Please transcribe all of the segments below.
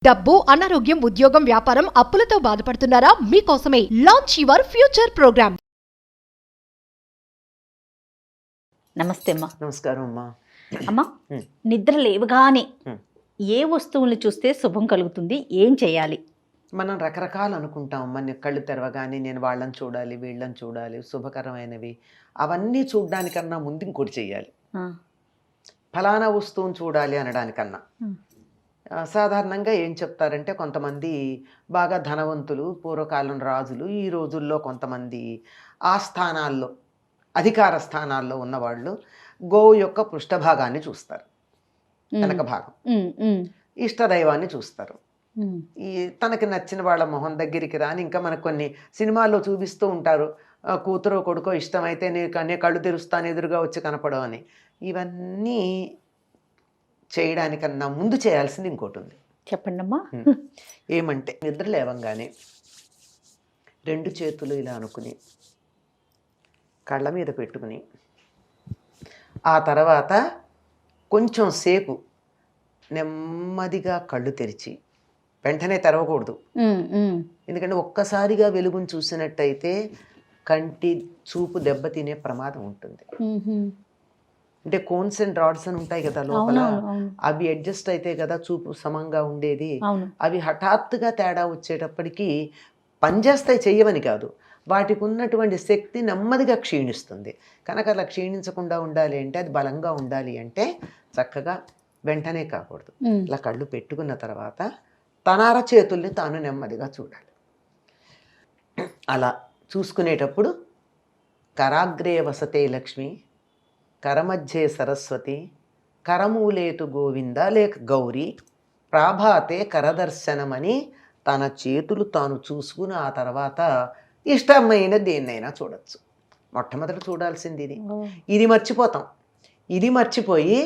డబ్బు, అనారోగ్యం, ఉద్యోగం, వ్యాపారం, అప్పులతో బాధపడుతున్నారా? మీకోసమే లాంచ్ యువర్ ఫ్యూచర్ ప్రోగ్రామ్. నమస్తే అమ్మా. నమస్కారం అమ్మా. అమ్మా, నిద్ర లేవగానే ఏ వస్తువుల్ని చూస్తే శుభం కలుగుతుంది, ఏం చేయాలి? మనం రకరకాలు అనుకుంటాం అమ్మా. కళ్ళు తెరవగానే నేను వాళ్ళని చూడాలి, వీళ్ళని చూడాలి, శుభకరమైనవి అవన్నీ చూడడానికన్నా ముందు ఇంకోటి చేయాలి. ఫలానా వస్తువుని చూడాలి అనడానికన్నా సాధారణంగా ఏం చెప్తారంటే, కొంతమంది బాగా ధనవంతులు, పూర్వకాలం రాజులు, ఈ రోజుల్లో కొంతమంది ఆ స్థానాల్లో అధికార స్థానాల్లో ఉన్నవాళ్ళు గోవు యొక్క పృష్ఠభాగాన్ని చూస్తారు, వెనక భాగం, ఇష్టదైవాన్ని చూస్తారు. ఈ తనకి నచ్చిన వాళ్ళ మొహం దగ్గరికి రాని, ఇంకా మనకు కొన్ని సినిమాల్లో చూపిస్తూ ఉంటారు, కూతురు కొడుకో ఇష్టమైతే నేను కళ్ళు తెరుస్తాను ఎదురుగా వచ్చి కనపడవు అని. ఇవన్నీ చేయడానికన్నా ముందు చేయాల్సింది ఇంకోటి ఉంది. చెప్పండి అమ్మా. ఏమంటే, నిద్ర లేవంగానే రెండు చేతులు ఇలా అనుకుని కళ్ళ మీద పెట్టుకుని, ఆ తర్వాత కొంచెం సేపు నెమ్మదిగా కళ్ళు తెరిచి, వెంటనే తెరవకూడదు, ఎందుకంటే ఒక్కసారిగా వెలుగును చూసినట్టయితే కంటి చూపు దెబ్బతినే ప్రమాదం ఉంటుంది. అంటే కోన్స్ అండ్ రాడ్స్ అని ఉంటాయి కదా లోపల, అవి అడ్జస్ట్ అయితే కదా చూపు సమంగా ఉండేది. అవి హఠాత్తుగా తేడా వచ్చేటప్పటికి పనిచేస్తాయి, చెయ్యవని కాదు, వాటికి ఉన్నటువంటి శక్తి నెమ్మదిగా క్షీణిస్తుంది. కనుక అలా క్షీణించకుండా ఉండాలి అంటే, అది బలంగా ఉండాలి అంటే చక్కగా వెంటనే కాకూడదు. ఇలా కళ్ళు పెట్టుకున్న తర్వాత తన అరచేతుల్ని తాను నెమ్మదిగా చూడాలి. అలా చూసుకునేటప్పుడు కరాగ్రే వసతే లక్ష్మి, కరమధ్యే సరస్వతి, కరమూలేతు గోవింద లేక గౌరీ, ప్రాభాతే కరదర్శనమని తన చేతులు తాను చూసుకుని ఆ తర్వాత ఇష్టమైన దేన్నైనా చూడొచ్చు. మొట్టమొదట చూడాల్సింది ఇది మర్చిపోతాం. ఇది మర్చిపోయి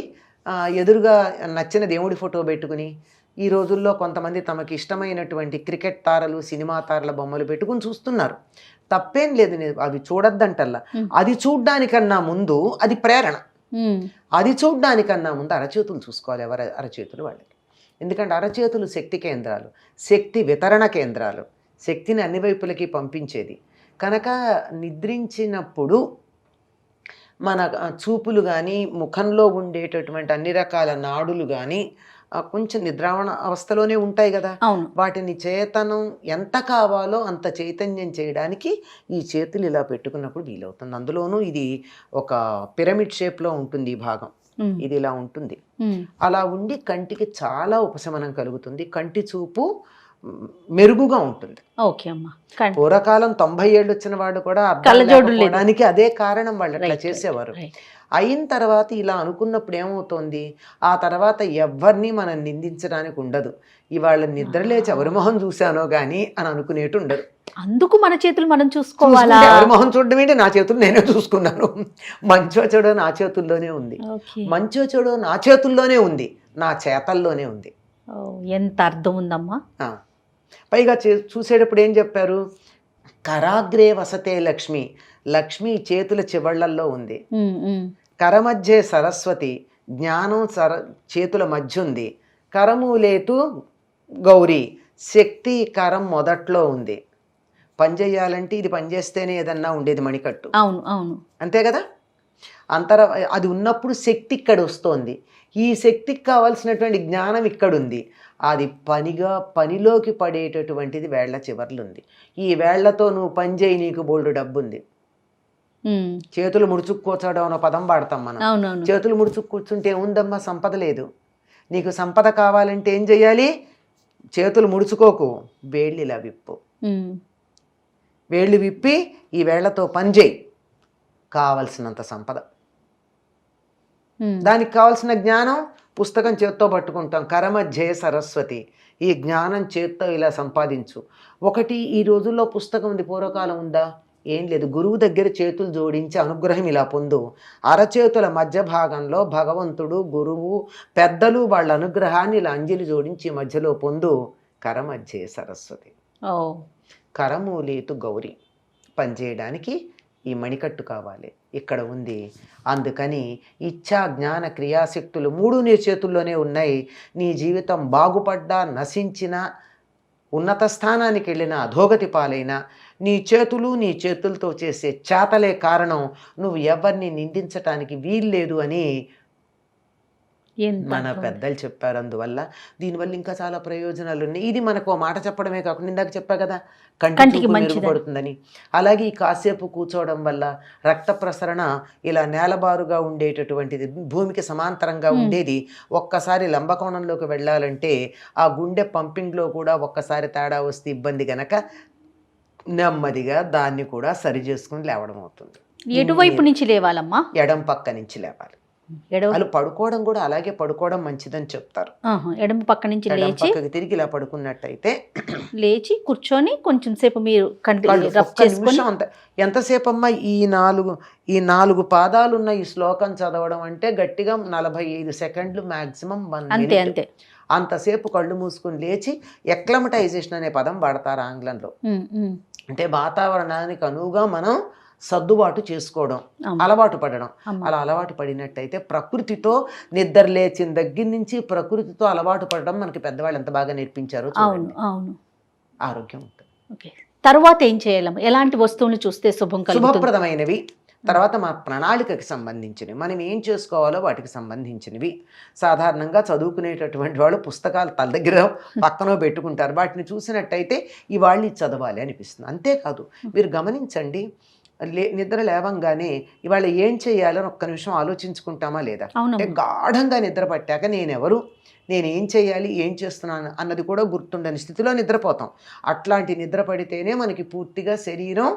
ఎదురుగా నచ్చిన దేవుడి ఫోటో పెట్టుకుని, ఈ రోజుల్లో కొంతమంది తమకి ఇష్టమైనటువంటి క్రికెట్ తారలు, సినిమా తారల బొమ్మలు పెట్టుకుని చూస్తున్నారు. తప్పేం లేదు, అవి చూడొద్దంటల్లా. అది చూడ్డానికన్నా ముందు అది ప్రేరణ. అది చూడ్డానికన్నా ముందు అరచేతులు చూసుకోవాలి, ఎవరి అరచేతులు వాళ్ళకి. ఎందుకంటే అరచేతులు శక్తి కేంద్రాలు, శక్తి వితరణ కేంద్రాలు, శక్తిని అన్ని వైపులకి పంపించేది. కనుక నిద్రించినప్పుడు మన చూపులు కానీ, ముఖంలో ఉండేటటువంటి అన్ని రకాల నాడులు కానీ కొంచెం నిద్రావణ అవస్థలోనే ఉంటాయి కదా, వాటిని చేతనం ఎంత కావాలో అంత చైతన్యం చేయడానికి ఈ చేతులు ఇలా పెట్టుకున్నప్పుడు వీలవుతుంది. అందులోనూ ఇది ఒక పిరమిడ్ షేప్లో ఉంటుంది ఈ భాగం, ఇది ఇలా ఉంటుంది. అలా ఉండి కంటికి చాలా ఉపశమనం కలుగుతుంది, కంటి చూపు మెరుగుగా ఉంటుంది. పూర్వకాలం 90 ఏళ్ళు వచ్చిన వాడు కూడా అర్థానికి అదే కారణం, వాళ్ళు అట్లా చేసేవారు. అయిన తర్వాత ఇలా అనుకున్నప్పుడు ఏమవుతోంది, ఆ తర్వాత ఎవరిని మనం నిందించడానికి ఉండదు. ఇవాళ నిద్రలేచి ఎవరి మొహం చూశానో గానీ అని అనుకునేట్టు ఉండదు. అందుకు మన చేతులు మనం చూసుకోవాలా? ఎవరి మొహం చూడడం ఏంటి, నా చేతులు నేనే చూసుకున్నాను. మంచో చెడో నా చేతుల్లోనే ఉంది, మంచో చెడో నా చేతుల్లోనే ఉంది, నా చేతల్లోనే ఉంది. ఎంత అర్థం ఉందమ్మా. పైగా చూసేటప్పుడు ఏం చెప్పారు, కరాగ్రే వసతే లక్ష్మి, లక్ష్మి చేతుల చివళ్లల్లో ఉంది. కరమధ్యే సరస్వతి, జ్ఞానం చేతుల మధ్య ఉంది. కరమూలేతు గౌరీ, శక్తి కరం మొదట్లో ఉంది. పని చేయాలంటే ఇది పనిచేస్తేనే ఏదన్నా ఉండేది మణికట్టు. అవును అవును, అంతే కదా. అది ఉన్నప్పుడు శక్తి ఇక్కడ వస్తోంది. ఈ శక్తికి కావాల్సినటువంటి జ్ఞానం ఇక్కడుంది. అది పనిలోకి పడేటటువంటిది వేళ్ల చివర్లుంది. ఈ వేళ్లతో నువ్వు పని చేయి, నీకు బోల్డు డబ్బు ఉంది. చేతులు ముడుచుకు కూర్చోవడం అనే పదం వాడతాం మనం. చేతులు ముడుచుకు కూర్చుంటే ఏముందమ్మా, సంపద లేదు. నీకు సంపద కావాలంటే ఏం చెయ్యాలి, చేతులు ముడుచుకోకు, వేళ్ళు ఇలా విప్పు, వేళ్ళు విప్పి ఈ వేళ్లతో పని చేయి, కావలసినంత సంపద. దానికి కావాల్సిన జ్ఞానం పుస్తకం చేత్తో పట్టుకుంటాం, కరమధ్యే సరస్వతి, ఈ జ్ఞానం చేత్తో ఇలా సంపాదించు. ఒకటి ఈ రోజుల్లో పుస్తకం ఉంది, పూర్వకాలం ఉందా? ఏం లేదు. గురువు దగ్గర చేతులు జోడించి అనుగ్రహం ఇలా పొందు. అరచేతుల మధ్య భాగంలో భగవంతుడు, గురువు, పెద్దలు వాళ్ళ అనుగ్రహాన్ని ఇలా అంజలి జోడించి మధ్యలో పొందు. కరమధ్యే సరస్వతి, కరమూలేతు గౌరీ. పనిచేయడానికి ఈ మణికట్టు కావాలి, ఇక్కడ ఉంది. అందుకని ఇచ్ఛా జ్ఞాన క్రియాశక్తులు 3 నీ చేతుల్లోనే ఉన్నాయి. నీ జీవితం బాగుపడ్డా, నశించినా, ఉన్నత స్థానానికి వెళ్ళిన, అధోగతి పాలైనా నీ చేతులతో చేసే చేతలే కారణం. నువ్వు ఎవరిని నిందించటానికి వీల్లేదు అని మన పెద్దలు చెప్పారు. అందువల్ల దీనివల్ల ఇంకా చాలా ప్రయోజనాలు ఉన్నాయి. ఇది మనకు మాట చెప్పడమే కాకుండా ఇందాక చెప్పా కదా, కంటికి మెరుగుపడుతుందని. అలాగే ఈ కాసేపు కూర్చోవడం వల్ల రక్త ప్రసరణ ఇలా నేలబారుగా ఉండేటటువంటిది, భూమికి సమాంతరంగా ఉండేది ఒక్కసారి లంబకోణంలోకి వెళ్ళాలంటే ఆ గుండె పంపింగ్లో కూడా ఒక్కసారి తేడా వస్తే ఇబ్బంది గనక నెమ్మదిగా దాన్ని కూడా సరి చేసుకుని లేవడం అవుతుంది. ఎటువైపు నుంచి లేవాలమ్మా? ఎడం పక్క నుంచి లేవాలి. వాళ్ళు పడుకోవడం కూడా అలాగే పడుకోవడం మంచిదని చెప్తారు. ఎడమ పక్క నుంచి లేచి తిరిగి ఇలా పడుకున్నట్టయితే లేచి కూర్చొని కొంచెం సేపు మీరు ఎంతసేపు అమ్మా ఈ నాలుగు పాదాలు ఉన్న ఈ శ్లోకం చదవడం అంటే గట్టిగా 45 సెకండ్లు మాక్సిమం. అంతే అంతే. అంతసేపు కళ్ళు మూసుకుని లేచి ఎక్లమటైజేషన్ అనే పదం వాడతారు ఆంగ్లంలో. అంటే వాతావరణానికి అనువుగా మనం సర్దుబాటు చేసుకోవడం, అలవాటు పడడం. అలా అలవాటు పడినట్టయితే ప్రకృతితో నిద్ర లేచిన దగ్గర నుంచి ప్రకృతితో అలవాటు పడడం మనకి పెద్దవాళ్ళు ఎంత బాగా నేర్పించారో. అవును అవును. ఆరోగ్యం ఉంటుంది. తర్వాత ఏం చేయాలమ్మా? ఎలాంటి వస్తువులు చూస్తే శుభప్రదమైనవి, తర్వాత మా ప్రణాళికకి సంబంధించినవి, మనం ఏం చేసుకోవాలో వాటికి సంబంధించినవి. సాధారణంగా చదువుకునేటటువంటి వాళ్ళు పుస్తకాలు తల దగ్గర పక్కన పెట్టుకుంటారు. వాటిని చూసినట్టయితే ఇవాళ చదవాలి అనిపిస్తుంది. అంతేకాదు, మీరు గమనించండి, నిద్ర లేవంగానే ఇవాళ ఏం చేయాలని ఒక్క నిమిషం ఆలోచించుకుంటామా లేదా? అంటే గాఢంగా నిద్ర పట్టాక నేనెవరు, నేనేం చేయాలి, ఏం చేస్తున్నాను అన్నది కూడా గుర్తుండని స్థితిలో నిద్రపోతాం. అట్లాంటి నిద్ర పడితేనే మనకి పూర్తిగా శరీరం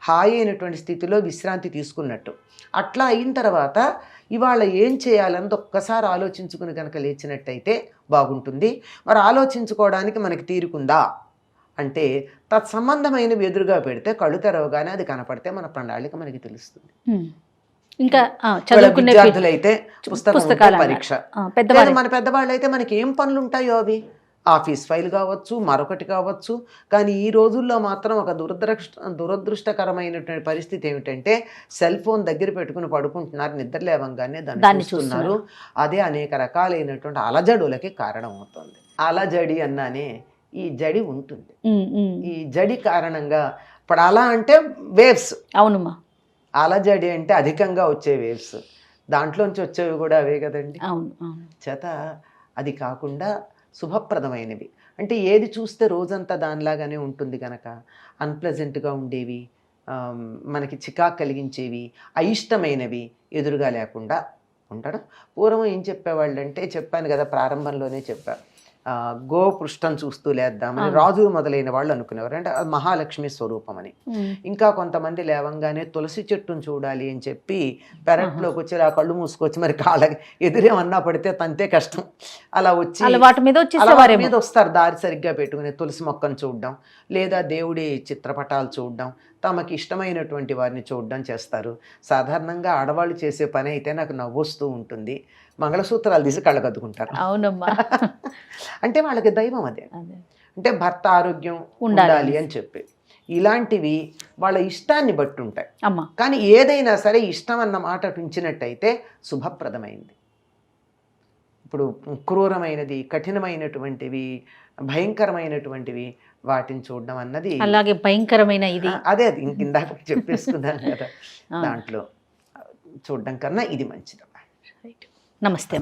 హాయి అయినటువంటి స్థితిలో విశ్రాంతి తీసుకున్నట్టు. అట్లా అయిన తర్వాత ఇవాళ ఏం చేయాలన్నది ఒక్కసారి ఆలోచించుకుని కనుక లేచినట్టయితే బాగుంటుంది. మరి ఆలోచించుకోవడానికి మనకి తీరుకుందా అంటే తత్సంబంధమైనవి ఎదురుగా పెడితే కళ్ళు తెరవగానే అది కనపడితే మన ప్రణాళిక మనకి తెలుస్తుంది. ఇంకా విద్యార్థులైతే పుస్తకాల పరీక్ష, మన పెద్దవాళ్ళు అయితే మనకి ఏం పనులు ఉంటాయో అవి ఆఫీస్ ఫైల్ కావచ్చు, మరొకటి కావచ్చు. కానీ ఈ రోజుల్లో మాత్రం ఒక దురదృష్టకరమైనటువంటి పరిస్థితి ఏమిటంటే సెల్ ఫోన్ దగ్గర పెట్టుకుని పడుకుంటున్నారు, నిద్ర లేవంగానే దాన్ని చూస్తున్నారు. అదే అనేక రకాలైనటువంటి అలజడులకి కారణం అవుతుంది. అలజడి అన్నానే ఈ జడి ఉంటుంది. ఈ జడి కారణంగా ఇప్పుడు అలా అంటే వేవ్స్. అవునమ్మా. అలజడి అంటే అధికంగా వచ్చే వేవ్స్, దాంట్లోంచి వచ్చేవి కూడా అవే కదండి. చేత అది కాకుండా శుభప్రదమైనవి అంటే ఏది చూస్తే రోజంతా దానిలాగానే ఉంటుంది కనుక అన్ప్లెజెంట్గా ఉండేవి, మనకి చికాకు కలిగించేవి, అయిష్టమైనవి ఎదురుగా లేకుండా ఉండడం. పూర్వం ఏం చెప్పేవాళ్ళు అంటే, చెప్పాను కదా ప్రారంభంలోనే చెప్పా, గోపృష్టం చూస్తూ లేద్దామని రాజులు మొదలైన వాళ్ళు అనుకునేవారు. అంటే అది మహాలక్ష్మి స్వరూపం అని. ఇంకా కొంతమంది లేవంగానే తులసి చెట్టును చూడాలి అని చెప్పి పెరట్లోకి వచ్చి ఆ కళ్ళు మూసుకొచ్చి మరి కాళ్ళకి ఎదురేమన్నా పడితే తంతే కష్టం, అలా వచ్చి వాటి మీద వస్తారు. దారి సరిగ్గా పెట్టుకుని తులసి మొక్కను చూడడం, లేదా దేవుడి చిత్రపటాలు చూడడం, తమకి ఇష్టమైనటువంటి వారిని చూడడం చేస్తారు. సాధారణంగా ఆడవాళ్ళు చేసే పని అయితే నాకు నవ్వొస్తూ ఉంటుంది, మంగళసూత్రాలు తీసి కళ్ళకద్దుకుంటారు. అవునమ్మా. అంటే వాళ్ళకి దైవం అదే. అంటే భర్త ఆరోగ్యం ఉండాలి అని చెప్పి ఇలాంటివి వాళ్ళ ఇష్టాన్ని బట్టి ఉంటాయి. కానీ ఏదైనా సరే ఇష్టం అన్న మాట ఉంచినట్టయితే శుభప్రదమైంది. ఇప్పుడు క్రూరమైనది, కఠినమైనటువంటివి, భయంకరమైనటువంటివి వాటిని చూడడం అన్నది అలాగే భయంకరమైన ఇది అదే ఇందాక చెప్పేసుకున్నాను కదా, దాంట్లో చూడడం కన్నా ఇది మంచిది. నమస్తే.